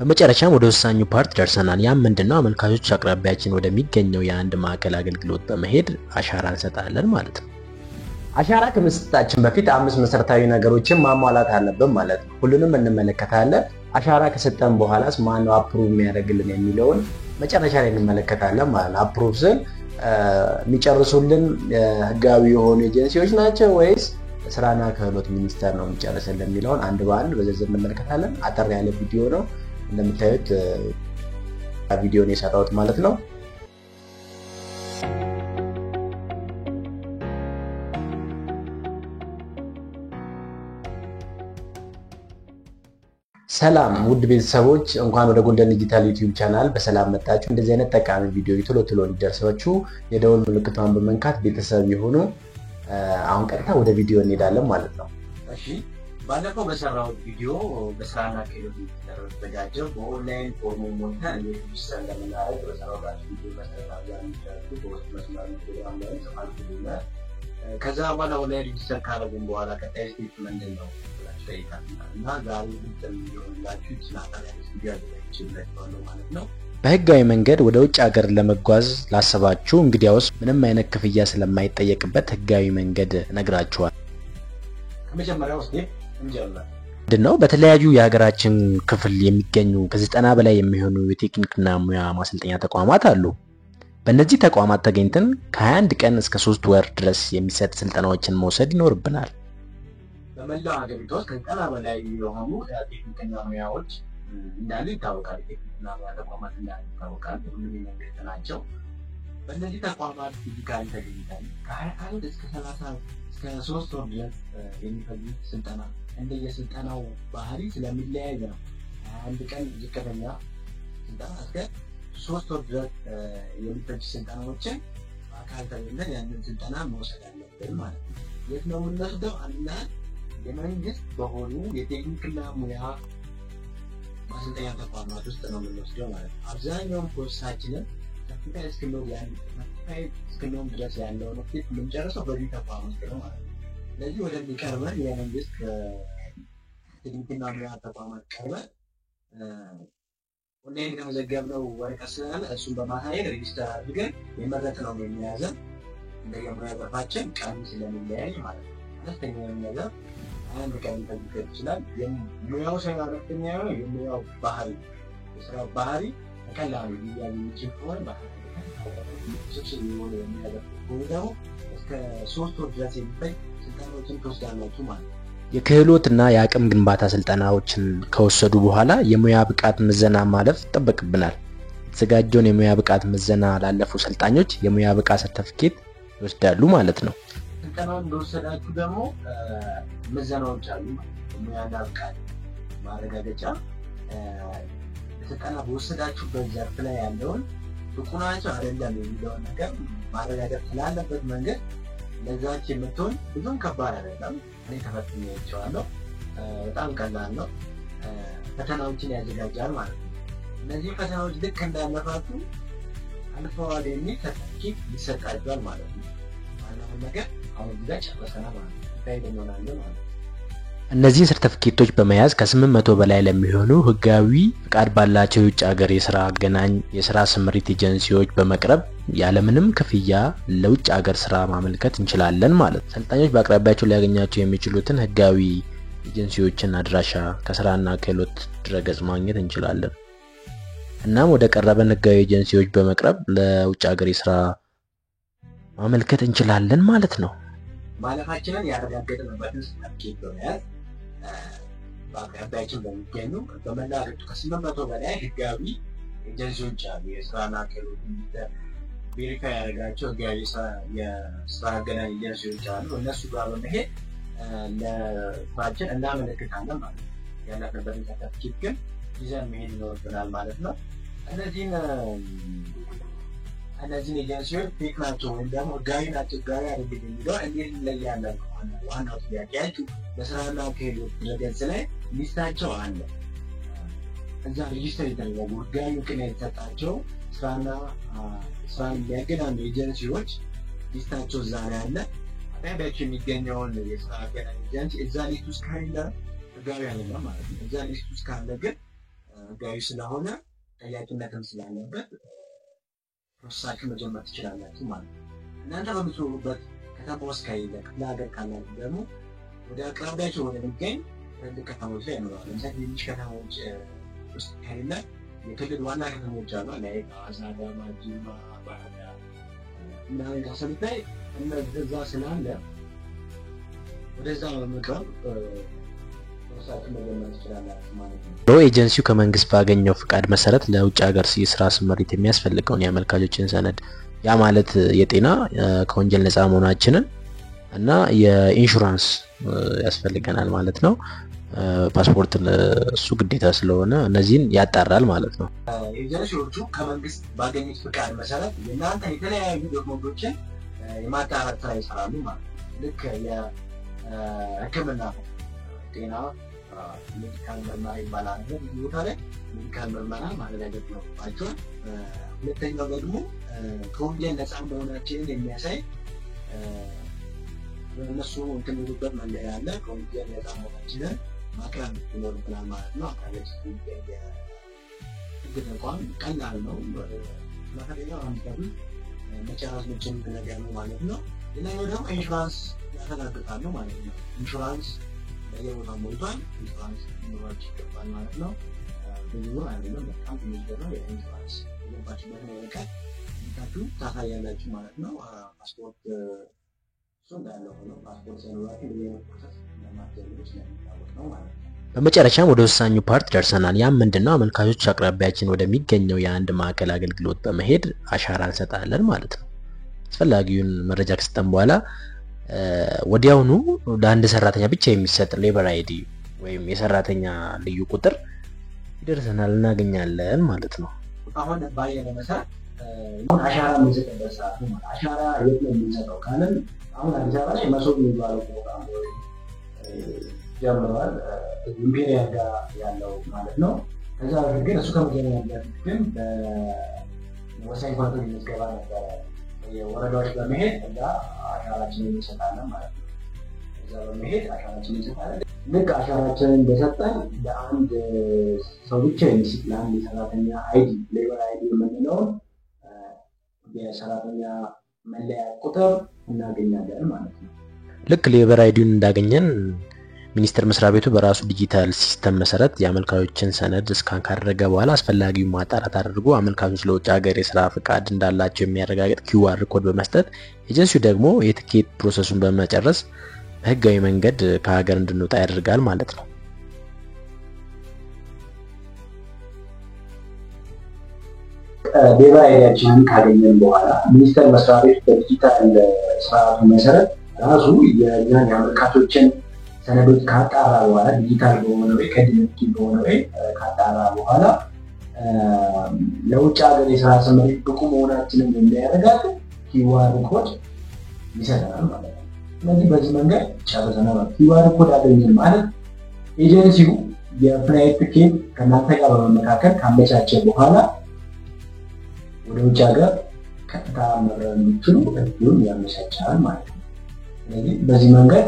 በመጨረሻም ወደ ወሳኙ ፓርት ደርሰናል። ያም ምንድነው? አመልካቾች አቅራቢያችን ወደሚገኘው የአንድ ማዕከል አገልግሎት በመሄድ አሻራ እንሰጣለን ማለት ነው። አሻራ ከመስጠታችን በፊት 5 መሰረታዊ ነገሮችን ማሟላት አለብን ማለት ነው። ሁሉንም እንመለከታለን። አሻራ ከሰጠን በኋላስ ማን ነው አፕሩቭ የሚያደርግልን የሚለውን መጨረሻ ላይ እንመለከታለን ማለት ነው። አፕሩቭ ስል የሚጨርሱልን ህጋዊ የሆኑ ኤጀንሲዎች ናቸው ወይስ ስራና ክህሎት ሚኒስቴር ነው የሚጨርስልን የሚለውን አንድ በአንድ በዝርዝር እንመለከታለን። አጠር ያለ ቪዲዮ ነው እንደምታዩት ቪዲዮን የሰራሁት ማለት ነው። ሰላም ውድ ቤተሰቦች እንኳን ወደ ጎልደን ዲጂታል ዩቲዩብ ቻናል በሰላም መጣችሁ። እንደዚህ አይነት ጠቃሚ ቪዲዮ ቶሎ እንዲደርሳችሁ የደወል ምልክቷን በመንካት ቤተሰብ ይሁኑ። አሁን ቀጥታ ወደ ቪዲዮ እንሄዳለን ማለት ነው። እሺ ባለፈው በሰራው ቪዲዮ በስራና ክህሎት የተዘጋጀው በኦንላይን ፎርም ሞልተን ሬጅስተር እንደምናደርግ በሰራው ቪዲዮ መሰረታዊ ያሉት በውስጥ መስመር ፕሮግራም ላይ ተፋልኩና ከዛ በኋላ ኦንላይን ሬጅስተር ካደረግን በኋላ ቀጣይ ስቴፕ ምንድን ነው እና ዛሬ እንደምንላችሁ ይችላል ማለት ነው። በህጋዊ መንገድ ወደ ውጭ ሀገር ለመጓዝ ላሰባችሁ እንግዲያውስ ምንም አይነት ክፍያ ስለማይጠየቅበት ህጋዊ መንገድ ነግራችኋል። ከመጀመሪያው ስቴፕ እንጀምር። ምንድነው? በተለያዩ የሀገራችን ክፍል የሚገኙ ከ90 በላይ የሚሆኑ የቴክኒክና ሙያ ማሰልጠኛ ተቋማት አሉ። በእነዚህ ተቋማት ተገኝተን ከ21 ቀን እስከ 3 ወር ድረስ የሚሰጥ ስልጠናዎችን መውሰድ ይኖርብናል። በመላው ሀገሪቱ ውስጥ ከ90 በላይ የሆኑ ቴክኒክና ሙያዎች እንዳሉ ይታወቃል። ቴክኒክና ሙያ ተቋማት እንዳሉ ይታወቃል። ሁሉም የመንግስት ናቸው። በእነዚህ ተቋማት ፊዚካሊ ተገኝተን ከ21 እስከ 30 እስከ 3 ወር ድረስ የሚፈልግ ስልጠና እንደየስልጠናው ባህሪ ስለሚለያይ ነው። 21 ቀን ዝቅተኛ ስልጠና እስከ 3 ወር ድረስ የሚፈልግ ስልጠናዎችን በአካል ተገኝተን ያንን ስልጠና መውሰድ አለብን ማለት ነው። የት ነው የምንወስደው? አንደኛ የመንግስት በሆኑ የቴክኒክና ሙያ ማሰልጠኛ ተቋማት ውስጥ ነው የምንወስደው ማለት ነው። አብዛኛውን ኮርሳችንን ሰርቲፋይድ እስክንሆን ድረስ ያለውን ውጤት የምንጨርሰው በዚህ ተቋም ውስጥ ነው ማለት ነው። ስለዚህ ወደሚቀርበን የመንግስት ቴክኒክና ሙያ ተቋማት ቀርበን ኦንላይን የተመዘገብነው ወረቀት ስላለ እሱን በማሳየት ሬጅስተር አድርገን የመረጥነው ነው የሚያዘን እንደየሙያ ዘርፋችን ቀን ስለሚለያይ ማለት ነው። አነስተኛ ነገር አንድ ቀን ሊፈልግ ይችላል። የሙያው ሳይሆን አነስተኛ ነው የሙያው ባህሪ የስራው ባህሪ በቀላሉ ሊያዝ የሚችል ከሆነ ባህሪ ስብስብ የሆነ የሚያደርገው እስከ 3 ወር ድረስ የሚፈጅ ስልጠናዎችን ትወስዳላችሁ ማለት ነው። የክህሎትና የአቅም ግንባታ ስልጠናዎችን ከወሰዱ በኋላ የሙያ ብቃት ምዘና ማለፍ ይጠበቅብናል። የተዘጋጀውን የሙያ ብቃት ምዘና ላለፉ ሰልጣኞች የሙያ ብቃት ሰርቲፊኬት ይወስዳሉ ማለት ነው። ስልጠናውን እንደወሰዳችሁ ደግሞ ምዘናዎች አሉ። ሙያና ብቃት ማረጋገጫ ስልጠና በወሰዳችሁበት ዘርፍ ላይ ያለውን ብቁ ናቸው አይደለም የሚለውን ነገር ማረጋገጥ ስላለበት መንገድ ለዛች የምትሆን ብዙም ከባድ አይደለም። እኔ ተፈትኛቸዋለሁ። በጣም ቀላል ነው። ፈተናዎችን ያዘጋጃል ማለት ነው። እነዚህ ፈተናዎች ልክ እንዳለፋችሁ አልፈዋል የሚል ሰርቲፊኬት ይሰጣችኋል ማለት ነው። ዋናው ነገር አሁን እዛ ጨርሰናል ማለት ነው። ታይደናል ማለት ነው። እነዚህን ሰርቲፊኬቶች በመያዝ ከ800 በላይ ለሚሆኑ ህጋዊ ፍቃድ ባላቸው የውጭ ሀገር የስራ አገናኝ የስራ ስምሪት ኤጀንሲዎች በመቅረብ ያለምንም ክፍያ ለውጭ ሀገር ስራ ማመልከት እንችላለን ማለት ነው። ሰልጣኞች በአቅራቢያቸው ሊያገኛቸው የሚችሉትን ህጋዊ ኤጀንሲዎችን አድራሻ ከስራና ክህሎት ድረገጽ ማግኘት እንችላለን። እናም ወደ ቀረበን ህጋዊ ኤጀንሲዎች በመቅረብ ለውጭ ሀገር የስራ ማመልከት እንችላለን ማለት ነው። ማለፋችንን ያረጋገጥንበትን ሰርቲፊኬት በመያዝ በአቅራቢያችን በሚገኙ በመላ ሀገሪቱ ከ800 በላይ ህጋዊ ኤጀንሲዎች አሉ። የስራና ክህሎት ቬሪፋይ ያደረጋቸው ህጋዊ የስራ አገናኝ ኤጀንሲዎች አሉ። እነሱ ጋር በመሄድ ለስራችን እናመለክታለን ማለት ነው። ያለንበትን ሰርቲፊኬት ግን ይዘን መሄድ ይኖርብናል ማለት ነው። እነዚህን ኤጀንሲዎች ፌክ ናቸው ወይም ደግሞ ህጋዊ ናቸው ህጋዊ አይደለም የሚለው እንዴት እንለያለን? ዋናው ጥያቄያችሁ በስራና ክህሎት ድረገጽ ላይ ሊስታቸው አለ። እዛ ሬጅስተር የተደረጉ ህጋዊ እውቅና የተሰጣቸው ስራን የሚያገናኙ ኤጀንሲዎች ሊስታቸው እዛ ላይ አለ። አቅራቢያቸው የሚገኘውን የስራ አገናኝ ኤጀንሲ እዛ ሊስት ውስጥ ካለ ህጋዊ አይደለም ማለት ነው። እዛ ሊስት ውስጥ ካለ ግን ህጋዊ ስለሆነ ጠያቂነትም ስላለበት ፕሮሰሳችሁ መጀመር ትችላላችሁ ማለት ነው። እናንተ በምትኖሩበት ከተማ ውስጥ ከሌለ ክፍለ ሀገር ካላችሁ ደግሞ ወደ አቅራቢያችሁ ወደሚገኝ ትልቅ ከተሞች ላይ ይኖራል። ለምሳሌ ትንሽ ከተሞች ውስጥ ከሌለ የክልል ዋና ከተሞች አሉ። ላይክ ሐዋሳ፣ አዳማ፣ ጅማ፣ ባህር ዳር ምናምን የመሳሰሉት ላይ እዛ ስላለ ወደዛ በመቅረብ ፕሮሰሳችሁን መጀመር ትችላላችሁ ማለት ነው። ኤጀንሲው ከመንግስት ባገኘው ፍቃድ መሰረት ለውጭ ሀገር የስራ ስምሪት የሚያስፈልገውን የአመልካቾችን ሰነድ ያ ማለት የጤና ከወንጀል ነፃ መሆናችንን እና የኢንሹራንስ ያስፈልገናል ማለት ነው። ፓስፖርት እሱ ግዴታ ስለሆነ እነዚህን ያጣራል ማለት ነው። ኤጀንሲዎቹ ከመንግስት ባገኙት ፍቃድ መሰረት የእናንተ የተለያዩ ዶክመንቶችን የማጣራት ስራ ይሰራሉ ማለት ነው። ልክ የሕክምና ጤና ሜዲካል ምርመራ ይባላል። ቦታ ላይ ሜዲካል ምርመራ ማረጋገጥ ነው ባቸውን። ሁለተኛው ደግሞ ከወንጀል ነፃ መሆናችንን የሚያሳይ እነሱ እንትንሉበት መንገድ አለ። ከወንጀል ነፃ መሆናችንን ማቅረብ ይኖርብናል ማለት ነው። አካባቢ ህግ ተቋም ቀላል ነው። ማከደኛው አንስተን መጨረስ ምንችል ነገር ነው ማለት ነው። ሌላኛው ደግሞ ኢንሹራንስ ያረጋግጣሉ ማለት ነው። ኢንሹራንስ በየቦታው ሞልቷል። ኢንሹራንስ ሊኖራችሁ ይገባል ማለት ነው። ብዙ አይደለም በጣም ትንሽ ነው። የኢንሹራንስ የባችበት ወረቀት ይታችሁ ታሳያላችሁ ማለት ነው። ፓስፖርት እሱ እንዳለው ነው። ፓስፖርት ሰነዶች ለማስተላለፍ ለማድረግ ስለሚታወቅ ነው ማለት ነው። በመጨረሻም ወደ ወሳኙ ፓርት ደርሰናል። ያም ምንድነው? አመልካቾች አቅራቢያችን ወደሚገኘው የአንድ ማዕከል አገልግሎት በመሄድ አሻራ እንሰጣለን ማለት ነው። አስፈላጊውን መረጃ ከሰጠን በኋላ ወዲያውኑ ለአንድ ሰራተኛ ብቻ የሚሰጥ ሌበር አይዲ ወይም የሰራተኛ ልዩ ቁጥር ይደርሰናል እናገኛለን ማለት ነው። አሁን ባየነው መሰረት አሻራ የምንሰጥበት ሰዓት ነው። አሻራ የት ነው የምንሰጠው ካለን አሁን አዲስ አበባ ላይ መሶብ የሚባለው ፕሮግራም ጀምሯል። ኢምፔሪያል ጋር ያለው ማለት ነው። ከዛ ግን እሱ ከመጀመሪያ በፊት ግን በወሳኝ ኩነቶች ምዝገባ ነበረ። የወረዳዎች በመሄድ እዛ አሻራችንን እንሰጣለን ማለት ነው። እዛ በመሄድ አሻራችንን እንሰጣለን። ልክ አሻራችንን እንደሰጠን ለአንድ ሰው ብቻ የሚሰጥ ለአንድ የሰራተኛ አይዲ ሌበር አይዲ የምንለውን የሰራተኛ መለያ ቁጥር እናገኛለን ማለት ነው። ልክ ሌበር አይዲውን እንዳገኘን ሚኒስቴር መስሪያ ቤቱ በራሱ ዲጂታል ሲስተም መሰረት የአመልካቾችን ሰነድ ስካን ካደረገ በኋላ አስፈላጊውን ማጣራት አድርጎ አመልካቾች ለውጭ ሀገር የስራ ፍቃድ እንዳላቸው የሚያረጋግጥ QR ኮድ በመስጠት ኤጀንሲው ደግሞ የትኬት ፕሮሰሱን በመጨረስ በህጋዊ መንገድ ከሀገር እንድንወጣ ያደርጋል ማለት ነው። ሌበር አይዲያችንን ካገኘን በኋላ ሚኒስቴር መስሪያ ቤቱ በዲጂታል ስርዓቱ መሰረት ራሱ የኛን የአመልካቾችን ሰነዶች ካጣራ በኋላ ዲጂታል በሆነ ወይ ከዲጂታል በሆነ ወይ ካጣራ በኋላ ለውጭ ሀገር የስራ ስምሪት ብቁ መሆናችንን የሚያረጋግጥ QR ኮድ ይሰጠናል ማለት ነው። ስለዚህ በዚህ መንገድ ጨርሰናል። QR ኮድ አገኘን ማለት ኤጀንሲው የፍላይት ቲኬት ከእናንተ ጋር በመመካከል ካመቻቸ በኋላ ወደ ውጭ ሀገር ቀጥታ መብረር እንዲችሉ እድሉን ያመቻቻል ማለት ነው። ስለዚህ በዚህ መንገድ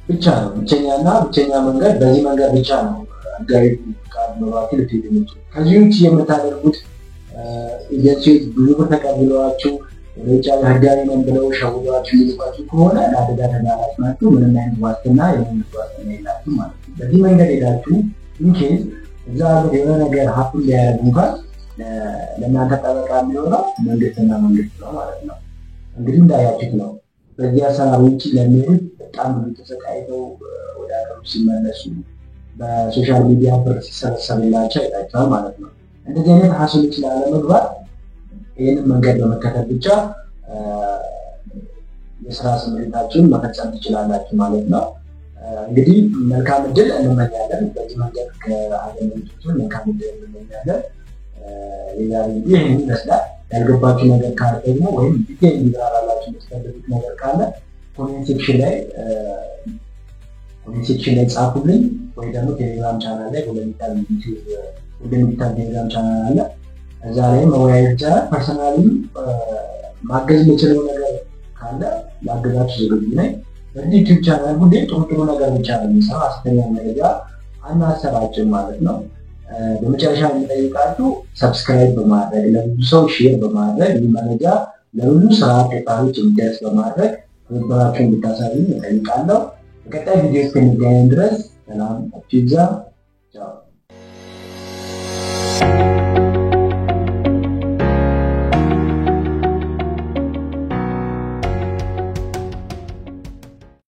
ብቻ ነው ብቸኛ መንገድ በዚህ መንገድ ብቻ ነው ህጋዊ ፍቃድ ኖሯችሁ ልትሄዱ የምትችሉት። ከዚህ ውጭ የምታደርጉት ኤጀንሲዎች ብዙ ብር ተቀብለዋችሁ ወደ ውጭ ሀገር ህጋዊ ነን ብለው ሸውደዋችሁ የሚልኳችሁ ከሆነ ለአደጋ ተጋላጭ ናችሁ። ምንም አይነት ዋስትና የመንግስት ዋስትና የላችሁ ማለት ነው። በዚህ መንገድ ሄዳችሁ ኢንኬዝ እዛ ሀገር የሆነ ነገር ሀብቱን ሊያደርግ እንኳን ለእናንተ ጠበቃ የሚሆነው መንግስትና መንግስት ነው ማለት ነው። እንግዲህ እንዳያችሁት ነው በዚህ አሰራር ውጭ ለሚሄዱት በጣም ብዙ ተሰቃይተው ወደ ሀገሩ ሲመለሱ በሶሻል ሚዲያ ብር ሲሰበሰብላቸው አይታችኋል ማለት ነው። እንደዚህ አይነት ሀስሎች ላለመግባት ይህንን መንገድ በመከተል ብቻ የስራ ስምሪታችሁን መፈጸም ትችላላችሁ ማለት ነው። እንግዲህ መልካም እድል እንመኛለን። በዚህ መንገድ ከአገኘን መልካም እድል እንመኛለን። የዛሬ ይህን ይመስላል። ያልገባችሁ ነገር ካለ ደግሞ ወይም ዲቴል እንዲብራራላችሁ የምትፈልጉት ነገር ካለ ኮሜንት ሴክሽን ላይ ጻፉልኝ፣ ወይ ደግሞ ቴሌግራም ቻናል ላይ ወለሚታል ቴሌግራም ቻናል አለ። እዛ ላይ መወያየት ይቻላል። ፐርሰናሊ ማገዝ የምችለው ነገር ካለ ላገዛችሁ ዝግጁ ነኝ። በዚህ ዩቲዩብ ቻናል ሁሌ ጥሩ ነገር ብቻ ነው የሚሰራው። ሐሰተኛ መረጃ አናሰራጭም ማለት ነው። በመጨረሻ የምጠይቃችሁ ሰብስክራይብ በማድረግ ለብዙ ሰው ሼር በማድረግ ይህ መረጃ ለሁሉ ስራ ተጣሪዎች እንዲደርስ በማድረግ ትብብራችሁን እንድታሳዩ እጠይቃለሁ። በቀጣይ ቪዲዮ እስክንገናኝ ድረስ ሰላም ይብዛ። ቻው።